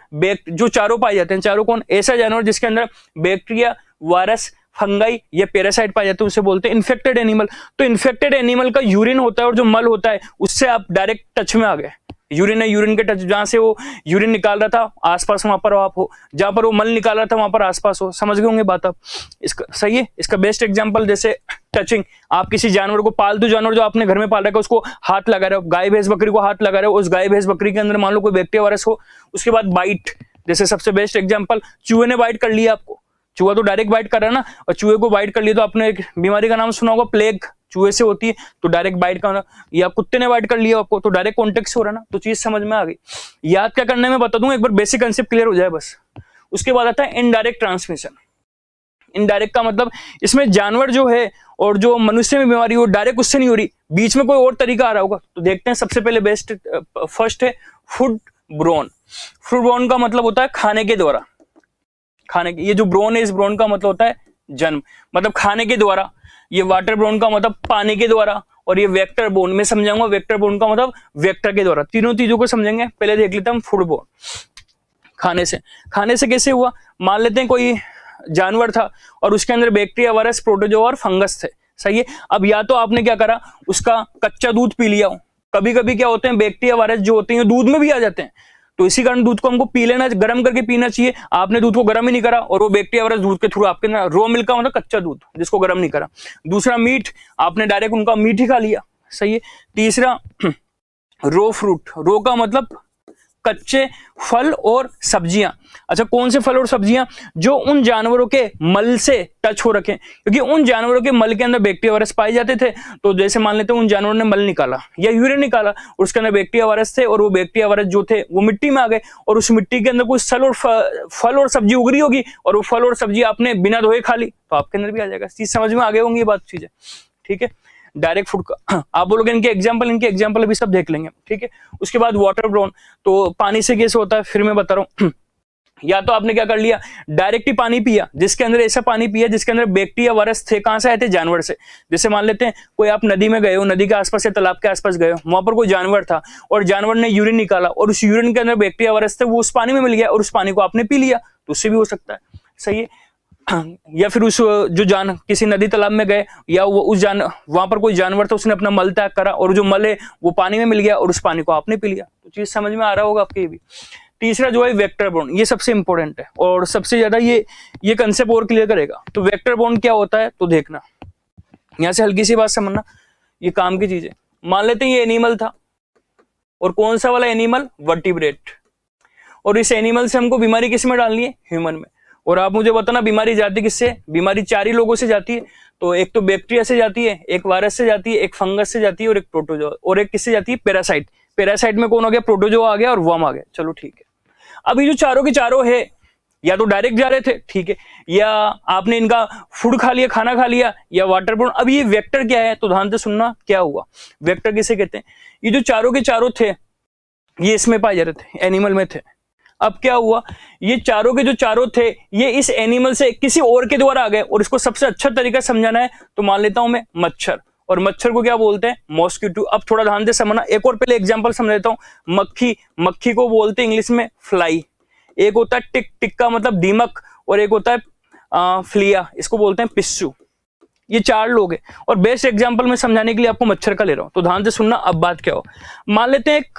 जो चारों पाए जाते हैं, चारों कौन, ऐसा जानवर जिसके अंदर बैक्टीरिया, वायरस, फंगाई या पैरासाइट पाए जाते हैं उसे बोलते हैं इन्फेक्टेड एनिमल। तो इन्फेक्टेड एनिमल का यूरिन होता है और जो मल होता है उससे आप डायरेक्ट टच में आ गए। यूरिन है, यूरिन के टच, जहां से वो यूरिन निकाल रहा था आसपास वहां पर आप हो, जहां पर वो मल निकाल रहा था वहां पर आसपास हो। समझ गए होंगे बात आप, इसका सही है। इसका बेस्ट एग्जांपल जैसे टचिंग, आप किसी जानवर को, पालतू जानवर जो आपने घर में पाल रखा है उसको हाथ लगा रहे हो, गाय भैंस बकरी को हाथ लगा रहे हो, उस गाय भैंस बकरी के अंदर मान लो कोई बैक्टीरिया वायरस हो, उसके बाद बाइट, जैसे सबसे बेस्ट एग्जांपल चूहे ने बाइट कर लिया आपको, चूहा तो डायरेक्ट बाइट कर रहा है ना, और चूहे को बाइट कर लिया तो आपने एक बीमारी का नाम सुना होगा प्लेग, चूहे से होती है, तो डायरेक्ट बाइट का, या कुत्ते ने बाइट कर लिया आपको तो डायरेक्ट कॉन्टेक्ट से हो रहा है ना। तो चीज समझ में आ गई। याद क्या करना है मैं बता दूं, एक बार बेसिक कंसेप्ट क्लियर हो जाए बस। उसके बाद आता है इनडायरेक्ट ट्रांसमिशन। इनडायरेक्ट का मतलब इसमें जानवर जो है और जो मनुष्य में बीमारी हो डायरेक्ट उससे नहीं हो रही, बीच में कोई और तरीका आ रहा होगा। तो देखते हैं, सबसे पहले बेस्ट फर्स्ट है फूड ब्रोन। फूड ब्रोन का मतलब होता है खाने के द्वारा, खाने के, ये जो ब्रोन है इस ब्रोन का मतलब होता है जन्म, मतलब खाने के द्वारा। ये वाटर ब्रोन का मतलब पानी के द्वारा, और ये वेक्टर बोन में समझाऊंगा, वेक्टर बोन का मतलब वेक्टर के द्वारा। तीनों चीजों को समझेंगे। पहले देख लेते हैं हम फूड बोन, खाने से। खाने से कैसे हुआ, मान लेते हैं कोई जानवर था और उसके अंदर बैक्टीरिया, वायरस, प्रोटोजोआ और फंगस थे, सही है। अब या तो आपने क्या करा, उसका कच्चा दूध पी लिया हो। कभी कभी क्या होते हैं, बैक्टीरिया वायरस जो होते हैं दूध में भी आ जाते हैं, तो इसी कारण दूध को हमको पी लेना, गर्म करके पीना चाहिए। आपने दूध को गर्म ही नहीं करा और वो बैक्टीरिया वायरस दूध के थ्रू आपके अंदर, रॉ मिल्क का मतलब कच्चा दूध जिसको गर्म नहीं करा। दूसरा मीट, आपने डायरेक्ट उनका मीट ही खा लिया, सही है। तीसरा रो फ्रूट, रो का मतलब कच्चे फल और सब्जियां। अच्छा, कौन से फल और सब्जियां? जो उन जानवरों के मल से टच हो रखे, क्योंकि उन जानवरों के मल के अंदर बैक्टीरिया वायरस पाए जाते थे। तो जैसे मान लेते हैं उन जानवरों ने मल निकाला या यूरिन निकाला और उसके अंदर बैक्टीरिया वायरस थे, और वो बैक्टीरिया वायरस जो थे वो मिट्टी में आ गए, और उस मिट्टी के अंदर कोई फल और सब्जी उग रही होगी, और वो फल और सब्जी आपने बिना धोए खा ली तो आपके अंदर भी आ जाएगा। चीज समझ में आ गए होंगी ये बात, चीजें, ठीक है। डायरेक्ट फूड का आप बोलोगे इनके एग्जांपल अभी सब देख लेंगे, ठीक है। उसके बाद वाटर ब्रोन, तो पानी से कैसे होता है फिर मैं बता रहा हूं। या तो आपने क्या कर लिया, डायरेक्ट ही पानी पिया, जिसके अंदर ऐसा पानी पिया जिसके अंदर बैक्टीरिया वायरस थे। कहां से आए थे? जानवर से। जैसे मान लेते हैं कोई आप नदी में गए हो, नदी के आसपास या तालाब के आसपास गए हो, वहां पर कोई जानवर था और जानवर ने यूरिन निकाला और उस यूरिन के अंदर बैक्टीरिया वायरस थे, वो उस पानी में मिल गया और उस पानी को आपने पी लिया, तो उससे भी हो सकता है, सही है। या फिर उस जो किसी नदी तालाब में गए या वो वहां पर कोई जानवर था, उसने अपना मल त्याग करा और जो मल है वो पानी में मिल गया और उस पानी को आपने पी लिया, तो चीज समझ में आ रहा होगा आपके। ये भी तीसरा जो है वेक्टर बोर्न, ये सबसे इंपॉर्टेंट है और सबसे ज्यादा ये कंसेप्ट और क्लियर करेगा। तो वेक्टर बोर्न क्या होता है तो देखना, यहां से हल्की सी बात समझना, ये काम की चीज है। मान लेते हैं ये एनिमल था, और कौन सा वाला एनिमल? वर्टिब्रेट। और इस एनिमल से हमको बीमारी किस में डालनी है? ह्यूमन में। और आप मुझे बताना बीमारी जाती किससे? बीमारी 4 ही लोगों से जाती है। तो एक तो बैक्टीरिया से जाती है, एक वायरस से जाती है, एक फंगस से जाती है और एक प्रोटोजोआ, और एक किससे जाती है? पैरासाइट। पैरासाइट में कौन आ गया? प्रोटोजोआ आ गया और वर्म आ गया। चलो ठीक है। अब ये जो चारों के चारों है, या तो डायरेक्ट जा रहे थे, ठीक है, या आपने इनका फूड खा लिया, खाना खा लिया, या वाटरबोर्न। अब ये वेक्टर क्या है तो ध्यान से सुनना क्या हुआ। वेक्टर किसे कहते हैं? ये जो चारों के चारों थे ये इसमें पाए जा रहे थे, एनिमल में थे। अब क्या हुआ, ये चारों के जो चारों थे ये इस एनिमल से किसी और के द्वारा आ गए, और इसको सबसे अच्छा तरीका समझाना है तो मान लेता हूं मैं मच्छर, और मच्छर को क्या बोलते हैं? मॉस्किटो। अब थोड़ा ध्यान से समझना, एक और पहले एग्जांपल समझ लेता हूं। मक्खी, मक्खी को बोलते हैं इंग्लिश में फ्लाई। एक होता है टिक, टिक का मतलब दीमक, और एक होता है फ्लिया, इसको बोलते हैं पिस्सू। ये 4 लोग हैं, और बेस्ट एग्जांपल में समझाने के लिए आपको मच्छर का ले रहा हूं, तो ध्यान से सुनना। अब बात क्या हो, मान लेते हैं एक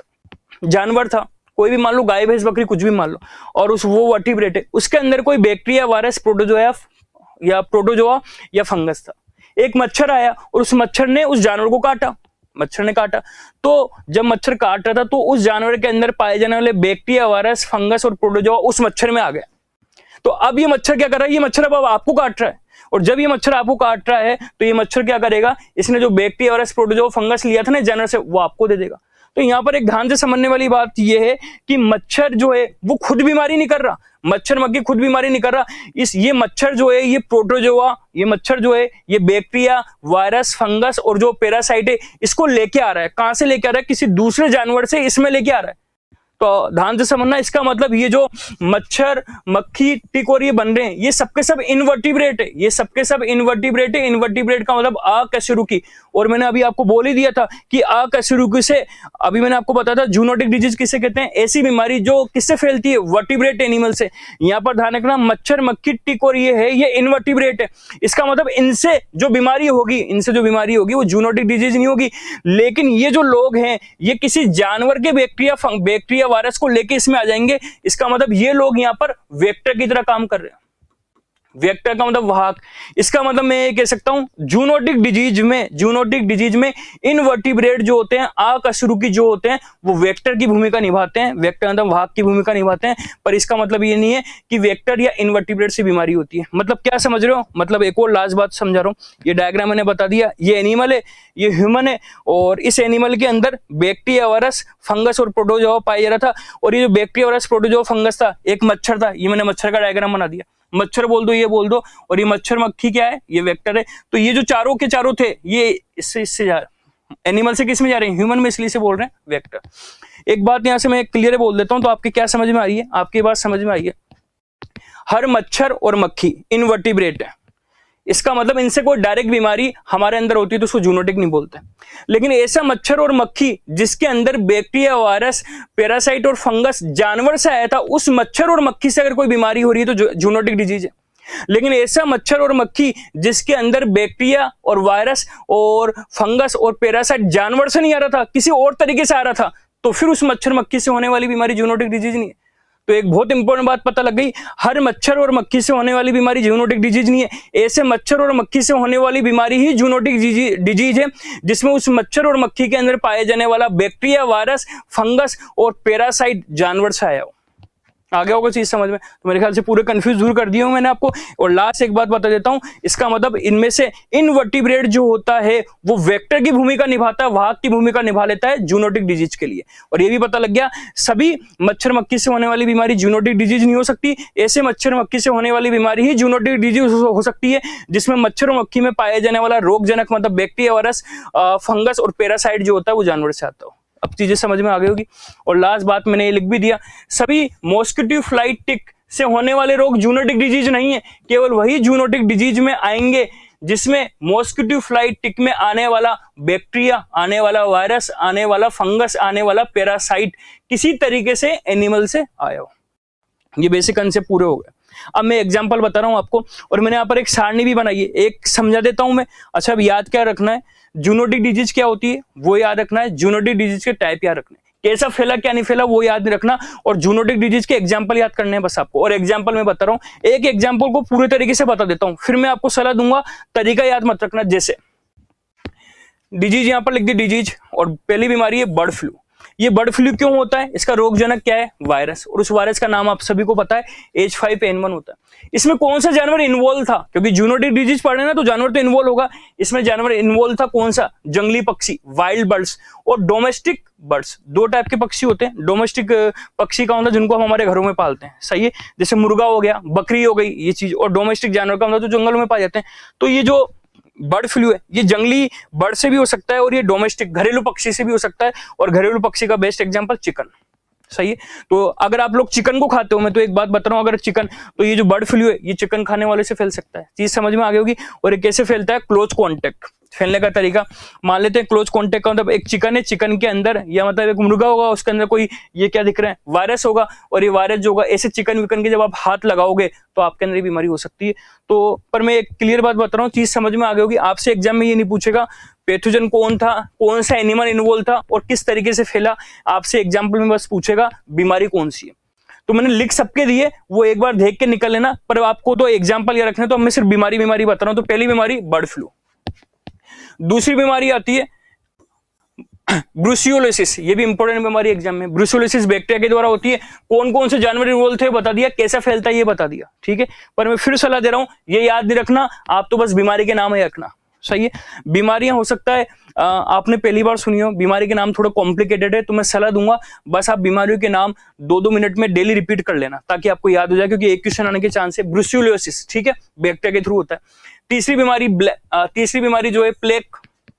जानवर था, कोई भी मान लो, गाय भैंस बकरी कुछ भी मान लो, और वो वर्टिब्रेट है, उसके अंदर कोई बैक्टीरिया वायरस प्रोटोजोआ या फंगस था। एक मच्छर आया और उस मच्छर ने उस जानवर को काटा, मच्छर ने काटा। तो जब मच्छर काट रहा था तो उस जानवर के अंदर पाए जाने वाले बैक्टीरिया वायरस फंगस और प्रोटोजोआ उस मच्छर में आ गया। तो अब ये मच्छर क्या कर रहा है? ये मच्छर अब आपको काट रहा है, और जब ये मच्छर आपको काट रहा है तो ये मच्छर क्या करेगा? इसने जो बैक्टीरिया वायरस प्रोटोजोआ फंगस लिया था ना जानवर से, वो आपको दे देगा। तो यहां पर एक ध्यान से समझने वाली बात यह है कि मच्छर जो है वो खुद बीमारी नहीं कर रहा, मच्छर मक्खी खुद बीमारी नहीं कर रहा। ये मच्छर जो है, ये प्रोटोजोआ, ये मच्छर जो है, ये बैक्टीरिया वायरस फंगस और जो पैरासाइट है, इसको लेके आ रहा है। कहां से लेके आ रहा है? किसी दूसरे जानवर से इसमें लेके आ रहा है। तो ध्यान से समझना, इसका मतलब ये जो मच्छर मक्खी टिक और ये बन रहे हैं, ये सबके सब इनवर्टिब्रेट है, ये सबके सब इनवर्टिब्रेट है। इनवर्टिब्रेट का मतलब अकशेरुकी, और मैंने अभी आपको बोल ही दिया था कि अकशेरुकी से, अभी मैंने आपको बताया था जूनोटिक डिजीज किसे कहते हैं? ऐसी बीमारी जो किससे फैलती है? वर्टिब्रेट एनिमल से। यहां पर ध्यान रखना, मच्छर मक्खी टिक और ये है, ये इनवर्टिब्रेट है। इसका मतलब इनसे जो बीमारी होगी, वो जूनोटिक डिजीज नहीं होगी। लेकिन ये जो लोग हैं ये किसी जानवर के बैक्टीरिया वायरस को लेके इसमें आ जाएंगे। इसका मतलब ये लोग यहां पर वेक्टर की तरह काम कर रहे हैं। वेक्टर का मतलब वाहक। इसका मतलब मैं ये कह सकता हूं जूनोटिक डिजीज में इनवर्टिब्रेट जो होते हैं, अकशेरुकी जो होते हैं, वो वेक्टर की भूमिका निभाते हैं। वेक्टर मतलब वाहक की भूमिका निभाते हैं। पर इसका मतलब ये नहीं है कि वेक्टर या इनवर्टिब्रेट से बीमारी होती है। मतलब क्या समझ रहे हो? मतलब एक और लास्ट बात समझा रहा हूं। ये डायग्राम मैंने बता दिया, ये एनिमल है, ये ह्यूमन है, और इस एनिमल के अंदर बैक्टीरिया वायरस फंगस और प्रोटोजोआ पाया जा रहा था। और ये जो बैक्टीरिया वायरस प्रोटोजोआ फंगस था, एक मच्छर था, ये मैंने मच्छर का डायग्राम बना दिया। मच्छर बोल दो, ये बोल दो, और ये मच्छर मक्खी क्या है? ये वेक्टर है। तो ये जो चारों के चारों थे, ये इससे जा रहे, एनिमल से किस में जा रहे हैं? ह्यूमन में, इसलिए से बोल रहे हैं वेक्टर। एक बात यहां से मैं क्लियर बोल देता हूं, तो आपके क्या समझ में आ रही है? आपकी बात समझ में आई है? हर मच्छर और मक्खी इनवर्टिब्रेट है। इसका मतलब इनसे कोई डायरेक्ट बीमारी हमारे अंदर होती है तो उसको जूनोटिक नहीं बोलते। लेकिन ऐसा मच्छर और मक्खी जिसके अंदर बैक्टीरिया वायरस पैरासाइट और फंगस जानवर से आया था, उस मच्छर और मक्खी से अगर कोई बीमारी हो रही है तो जूनोटिक डिजीज है। लेकिन ऐसा मच्छर और मक्खी जिसके अंदर बैक्टीरिया और वायरस और फंगस और पैरासाइट जानवर से नहीं आ रहा था, किसी और तरीके से आ रहा था, तो फिर उस मच्छर मक्खी से होने वाली बीमारी जूनोटिक डिजीज नहीं है। तो एक बहुत इंपॉर्टेंट बात पता लग गई, हर मच्छर और मक्खी से होने वाली बीमारी जूनोटिक डिजीज नहीं है। ऐसे मच्छर और मक्खी से होने वाली बीमारी ही जूनोटिक डिजीज है, जिसमें उस मच्छर और मक्खी के अंदर पाए जाने वाला बैक्टीरिया, वायरस, फंगस और पैरासाइट जानवर से आया हो। आगे होगा चीज समझ में? तो मेरे ख्याल से पूरे कंफ्यूज दूर कर दिया हूं मैंने आपको। और लास्ट एक बात बता देता हूं, इसका मतलब इनमें से इनवर्टिब्रेट जो होता है वो वेक्टर की भूमिका निभाता है, वाहक की भूमिका निभा लेता है जूनोटिक डिजीज के लिए। और ये भी पता लग गया, सभी मच्छर मक्खी से होने वाली बीमारी जूनोटिक डिजीज नहीं हो सकती। ऐसे मच्छर मक्खी से होने वाली बीमारी ही जूनोटिक डिजीज हो सकती है, जिसमें मच्छर मक्खी में पाया जाने वाला रोगजनक मतलब बैक्टीरिया, वायरस, फंगस और पैरासाइट जो होता है वो जानवर से आता हो। अब चीजें समझ में आ गई होगी। और लास्ट बात मैंने ये लिख भी दिया, सभी मॉस्किटो फ्लाइट टिक से होने वाले रोग जूनोटिक डिजीज नहीं है, केवल वही जूनोटिक डिजीज में आएंगे जिसमें मॉस्किटो फ्लाइट टिक में आने वाला बैक्टीरिया, आने वाला वायरस, आने वाला फंगस, आने वाला पैरासाइट किसी तरीके से एनिमल से आया हो। ये बेसिक कंसेप्ट पूरे हो गए। अब मैं एग्जांपल बता रहा हूं आपको, और मैंने यहाँ पर एक सारणी भी बनाई है, एक समझा देता हूं मैं। अच्छा, अब याद क्या रखना है, जूनोटिक डिजीज क्या होती है वो याद रखना है, जूनोटिक डिजीज के टाइप याद रखना है, कैसा फैला क्या नहीं फैला वो याद नहीं रखना, और जूनोटिक डिजीज के एग्जांपल याद करने हैं बस आपको। और एग्जांपल मैं बता रहा हूं, एक एग्जांपल को पूरे तरीके से बता देता हूं, फिर मैं आपको सलाह दूंगा, तरीका याद मत रखना। जैसे डिजीज यहां पर लिख दी डिजीज, और पहली बीमारी है बर्ड फ्लू। ये बर्ड फ्लू क्यों होता है, इसका रोगजनक क्या है, वायरस, और उस वायरस का नाम आप सभी को पता है H5N1 होता है। इसमें कौन सा जानवर इन्वॉल्व था, क्योंकि जूनोटिक डिजीज पढ़े ना तो जानवर तो इन्वॉल्व होगा। इसमें जानवर इन्वॉल्व था कौन सा, जंगली पक्षी, वाइल्ड बर्ड्स, और डोमेस्टिक बर्ड्स। दो टाइप के पक्षी होते हैं। डोमेस्टिक पक्षी का होता है जिनको हम हमारे घरों में पालते हैं, सही है, जैसे मुर्गा हो गया, बकरी हो गई, ये चीज। और डोमेस्टिक जानवर का मतलब जो जंगलों में पाए जाते हैं। तो ये जो बर्ड फ्लू है ये जंगली बर्ड से भी हो सकता है, और ये डोमेस्टिक घरेलू पक्षी से भी हो सकता है। और घरेलू पक्षी का बेस्ट एग्जांपल चिकन, सही है। तो अगर आप लोग चिकन को खाते हो, मैं तो एक बात बता रहा हूं, अगर चिकन, तो ये जो बर्ड फ्लू है ये चिकन खाने वाले से फैल सकता है। चीज समझ में आ गई होगी। और ये कैसे फैलता है, क्लोज कॉन्टेक्ट। फैलने का तरीका मान लेते हैं, क्लोज कॉन्टेक्ट का मतलब एक चिकन है, चिकन के अंदर या मतलब एक मुर्गा होगा, उसके अंदर कोई ये क्या दिख रहा है, वायरस होगा। और ये वायरस जो होगा, ऐसे चिकन विकन के जब आप हाथ लगाओगे तो आपके अंदर ये बीमारी हो सकती है। तो पर मैं एक क्लियर बात बता रहा हूँ, चीज समझ में आ गई होगी। आपसे एग्जाम में ये नहीं पूछेगा पैथोजन कौन था, कौन सा एनिमल इन्वॉल्व था और किस तरीके से फैला। आपसे एग्जाम्पल में बस पूछेगा बीमारी कौन सी है। तो मैंने लिख सबके दिए, वो एक बार देख के निकल लेना, पर आपको तो एग्जाम्पल ये रखने, तो मैं सिर्फ बीमारी बता रहा हूं। तो पहली बीमारी बर्ड फ्लू। दूसरी बीमारी आती है ब्रुसियोलिसिस। ये भी इंपॉर्टेंट बीमारी एग्जाम में। ब्रुसियोलिसिस बैक्टीरिया के द्वारा होती है। कौन कौन से जानवर इन्वॉल्व थे बता दिया, कैसा फैलता है ये बता दिया, ठीक है। पर मैं फिर सलाह दे रहा हूं, ये याद नहीं रखना, आप तो बस बीमारी के नाम ही रखना, सही है। बीमारियां हो सकता है आपने पहली बार सुनी हो, बीमारी के नाम थोड़ा कॉम्प्लिकेटेड है, तो मैं सलाह दूंगा बस आप बीमारियों के नाम 2-2 मिनट में डेली रिपीट कर लेना, ताकि आपको याद हो जाए, क्योंकि एक क्वेश्चन आने के चांस है। ब्रुसियोलिसिस, ठीक है, बैक्टीरिया के थ्रू होता है। तीसरी बीमारी जो है प्लेग,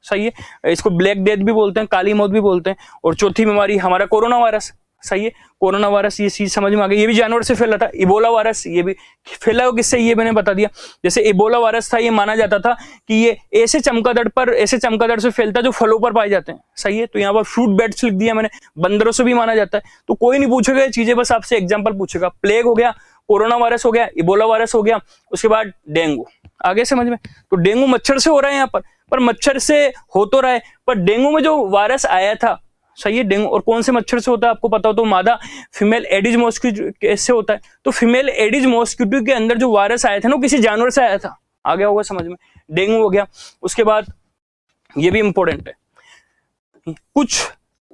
सही है, इसको ब्लैक डेथ भी बोलते हैं, काली मौत भी बोलते हैं। और चौथी बीमारी हमारा कोरोना वायरस, सही है, कोरोना वायरस, ये चीज समझ में आ गई। ये भी जानवर से फैला था। इबोला वायरस, ये भी फैला हो किससे, ये मैंने बता दिया। जैसे इबोला वायरस था, ये माना जाता था कि ये ऐसे चमगादड़ से फैलता जो फलों पर पाए जाते हैं, सही है। तो यहाँ पर फ्रूट बैट्स लिख दिया मैंने, बंदरों से भी माना जाता है। तो कोई नहीं पूछेगा ये चीजें, बस आपसे एग्जाम्पल पूछेगा। प्लेग हो गया, कोरोना वायरस हो गया, इबोला वायरस हो गया, उसके बाद डेंगू। आगे समझ में? तो डेंगू मच्छर से हो रहा है यहाँ पर मच्छर से हो तो रहा है, पर डेंगू में जो वायरस आया था, सही है, डेंगू और कौन से मच्छर से होता है आपको पता हो तो मादा फीमेल एडिज मॉस्किटो से होता है। तो फीमेल एडिज मॉस्किटो के अंदर जो वायरस आया था ना, किसी जानवर से आया था। आ गया होगा समझ में? डेंगू हो गया। उसके बाद ये भी इंपॉर्टेंट है, कुछ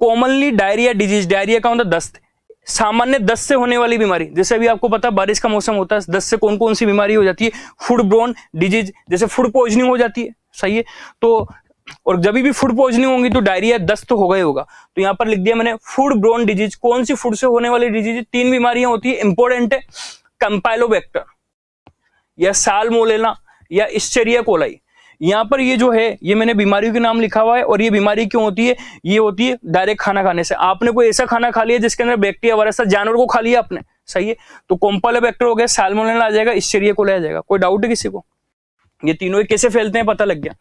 कॉमनली डायरिया डिजीज, डायरिया का मतलब दस्त, सामान्य दस्त से होने वाली बीमारी। जैसे अभी आपको पता बारिश का मौसम होता है, दस्त से कौन कौन सी बीमारी हो जाती है, फूड ब्रोन डिजीज, जैसे फूड पॉइजनिंग हो जाती है, सही है। तो और जब भी फूड पॉइजनिंग होगी तो डायरिया दस्त तो होगा ही होगा। तो यहां पर लिख दिया मैंने फूड ब्रोन डिजीज। कौन सी फूड से होने वाली डिजीज, 3 बीमारियां होती है, इंपॉर्टेंट है, कैंपाइलोबैक्टर या साल्मोनेला या एस्चेरिचिया कोलाई। यहां पर ये जो है, ये मैंने बीमारियों के नाम लिखा हुआ है। और ये बीमारी क्यों होती है, ये होती है डायरेक्ट खाना खाने से। आपने कोई ऐसा खाना खा लिया जिसके अंदर बैक्टीरिया वायरस था, जानवर को खा लिया आपने, सही है, तो कैंपाइलोबैक्टर हो गया, साल्मोनेला आ जाएगा, एस्चेरिचिया कोलाई आ जाएगा। कोई डाउट है किसी को? ये तीनों कैसे फैलते हैं पता लग गया।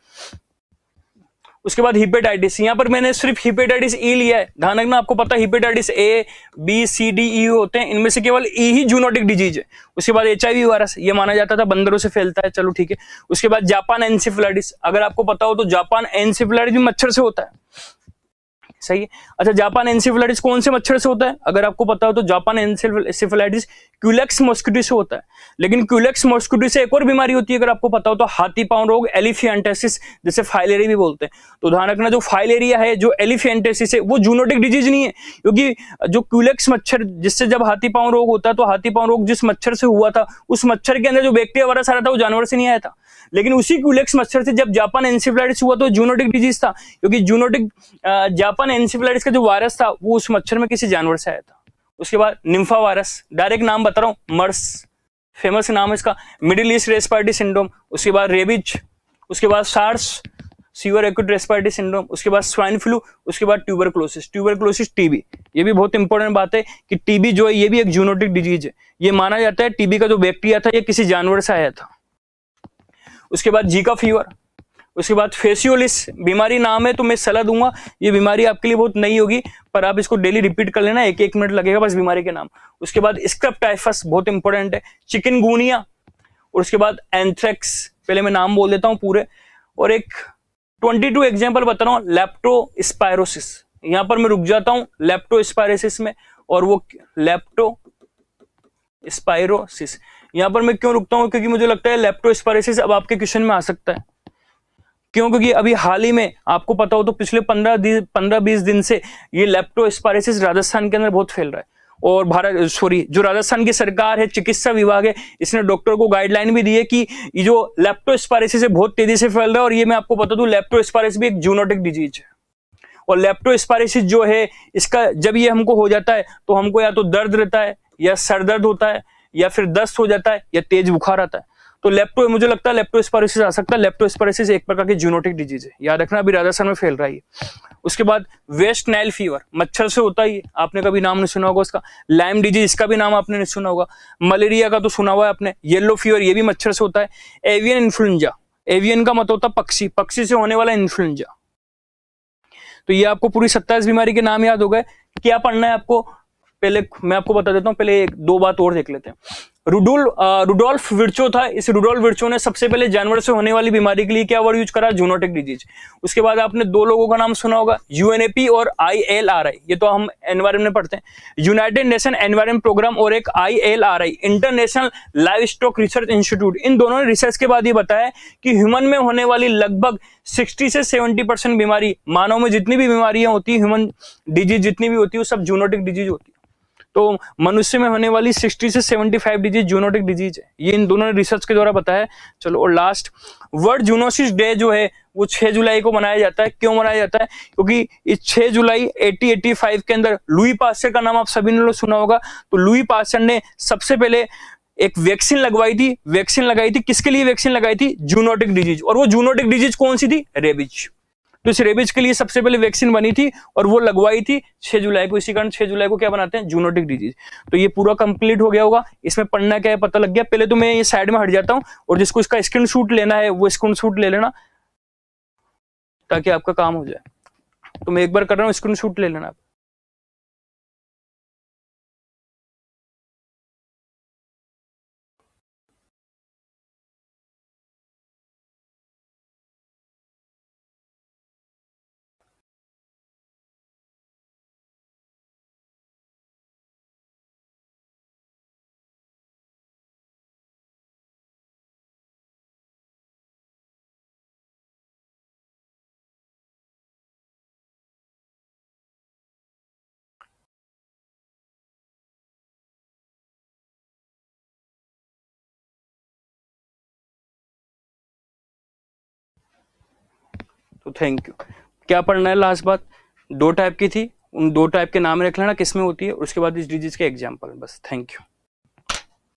उसके बाद हिपेटाइटिस, यहां पर मैंने सिर्फ हिपेटाइटिस ई लिया है, ध्यान रखना। आपको पता है hepatitis A, B, C, D, E होते हैं, इनमें से केवल ई ही जूनोटिक डिजीज है। उसके बाद HIV वायरस, ये माना जाता था बंदरों से फैलता है, चलो ठीक है। उसके बाद जापान एनसेफेलाइटिस, अगर आपको पता हो तो जापान एनसेफेलाइटिस भी मच्छर से होता है, सही है। अच्छा, जापान एनसेफेलाइटिस कौन से मच्छर से होता है? अगर आपको पता हो तो जापान एनसेफेलाइटिस क्यूलेक्स मॉस्किटो से होता है। लेकिन क्यूलेक्स मॉस्किटो से एक और बीमारी होती है, अगर आपको पता हो तो, हाथी पांव रोग, एलिफेंटाइटिस, जिसे फाइलेरिया भी बोलते हैं। तो ध्यान रखना, जो फाइलेरिया है, जो एलिफेंटाइटिस है, वो जूनोटिक डिजीज नहीं है, क्योंकि जो क्यूलेक्स मच्छर, जिससे जब हाथी पांव रोग होता है, तो हाथी पांव रोग जिस मच्छर से हुआ था, उस मच्छर के अंदर जो बैक्टीरिया वायरस आ रहा था वो जानवर से नहीं आया था। लेकिन उसी क्यूलेक्स मच्छर से जब जापान एनसेफेलाइटिस हुआ तो जूनोटिक डिजीज था, क्योंकि जूनोटिक जापान एनसेफेलाइटिस का जो वायरस था वो उस मच्छर में किसी जानवर से आया था। उसके बाद निम्फा वायरस, डायरेक्ट नाम बता रहा हूं, मर्स, फेमस नाम है इसका, मिडिल ईस्ट रेस्पिरेटरी सिंड्रोम। उसके बाद रेबिज, उसके बाद SARS, severe acute respiratory syndrome, उसके बाद स्वाइन फ्लू, उसके बाद ट्यूबरकुलोसिस टीबी। ये भी बहुत इंपॉर्टेंट बात है कि टीबी जो है ये भी एक जूनोटिक डिजीज है। ये माना जाता है टीबी का जो बैक्टीरिया था ये किसी जानवर से आया था। उसके बाद जीका फीवर, उसके बाद फेसियोलिस बीमारी नाम है, तो मैं सलाह दूंगा, ये बीमारी आपके लिए बहुत नई होगी, पर आप इसको डेली रिपीट कर लेना, एक एक मिनट लगेगा बस बीमारी के नाम। उसके बाद स्क्रब टाइफस, बहुत इंपॉर्टेंट है, चिकनगुनिया, और उसके बाद एंथ्रेक्स, पहले मैं नाम बोल देता हूं पूरे, और एक 22 एग्जाम्पल बता रहा हूं, लेप्टोस्पायरोसिस, यहां पर मैं रुक जाता हूं लेप्टोस्पायरोसिस में, और वो लेप्टोस्पायरोसिस यहां पर मैं क्यों रुकता हूं, क्योंकि मुझे लगता है लेप्टोस्पायरोसिस अब आपके क्वेश्चन में आ सकता है। क्यों? क्योंकि अभी हाल ही में आपको पता हो तो पिछले 15-20 दिन से ये लेप्टोस्पायरोसिस राजस्थान के अंदर बहुत फैल रहा है, और जो राजस्थान की सरकार है, चिकित्सा विभाग है, इसने डॉक्टर को गाइडलाइन भी दी है कि ये जो लेप्टोस्पायरोसिस है बहुत तेजी से फैल रहा है, और ये मैं आपको बता दूं लेप्टोस्पायरोसिस भी एक जूनोटिक डिजीज है। और लेप्टोस्पायरोसिस जो है, इसका जब ये हमको हो जाता है तो हमको या तो दर्द रहता है, या सर दर्द होता है, या फिर दस्त हो जाता है, या तेज बुखार आता है। तो मुझे लगता है लेप्टोस्पायरोसिस आ सकता है। लेप्टोस्पायरोसिस एक प्रकार की जूनोटिक डिजीज है, याद रखना, अभी राजस्थान में फैल रहा है। उसके बाद वेस्ट नाइल फीवर, मच्छर से होता है, आपने कभी नाम नहीं सुना होगा उसका। लाइम डिजीज, इसका भी नाम आपने नहीं सुना होगा। मलेरिया का तो सुना हुआ है आपने। येलो फीवर, ये भी मच्छर से होता है। एवियन इन्फ्लुएंजा, एवियन का मतलब होता है पक्षी, पक्षी से होने वाला इन्फ्लुएंजा। तो ये आपको पूरी 27 बीमारी के नाम याद हो गए। क्या पढ़ना है आपको, पहले मैं आपको बता देता हूं, पहले एक दो बात और देख लेते हैं। रुडोल्फ विर्चो था, इस रुडोल्फ विर्चो ने सबसे पहले जानवर से होने वाली बीमारी के लिए क्या वर्ड यूज करा? Zoonotic disease. उसके बाद आपने दो लोगों का नाम सुना होगा, यूएनएपी और ILRI, ये तो हम एनवायरमेंट में पढ़ते हैं, यूनाइटेड नेशन एनवायरमेंट प्रोग्राम, और एक ILRI, international livestock research institute. इन दोनों ने रिसर्च के बाद ये बताया कि ह्यूमन में होने वाली लगभग 60 से 70% बीमारी, मानव में जितनी भी बीमारियां होती है, ह्यूमन डिजीज जितनी भी होती है, वो सब जूनोटिक डिजीज होती है। तो मनुष्य में होने वाली 60 से 75 डिजीज जूनोटिक डिजीज है, ये इन दोनों ने रिसर्च के द्वारा बताया। चलो, और लास्ट, वर्ल्ड जूनोसिस डे जो है वो 6 जुलाई को मनाया जाता है। क्यों मनाया जाता है? क्योंकि इस 6 जुलाई 1885 के अंदर लुई पास्चर का नाम आप सभी ने सुना होगा। तो लुई पास्चर ने सबसे पहले एक वैक्सीन लगवाई थी। किसके लिए वैक्सीन लगाई थी? Zoonotic disease. और वो जूनोटिक डिजीज कौन सी थी? रेबीज। तो इस रेबीज के लिए सबसे पहले वैक्सीन बनी थी और वो लगवाई थी 6 जुलाई को। इसी कारण 6 जुलाई को क्या बनाते हैं? Zoonotic disease. तो ये पूरा कंप्लीट हो गया होगा, इसमें पढ़ना क्या है पता लग गया। पहले तो मैं ये साइड में हट जाता हूं, और जिसको इसका स्क्रीनशॉट लेना है वो स्क्रीनशॉट ले लेना, ताकि आपका काम हो जाए। तो मैं एक बार कर रहा हूं, स्क्रीनशॉट ले लेना। तो थैंक यू। क्या पढ़ना है? लास्ट बात, 2 टाइप की थी, उन 2 टाइप के नाम रख लेना किसमें होती है, उसके बाद इस डिजीज के एग्जाम्पल। बस, थैंक यू।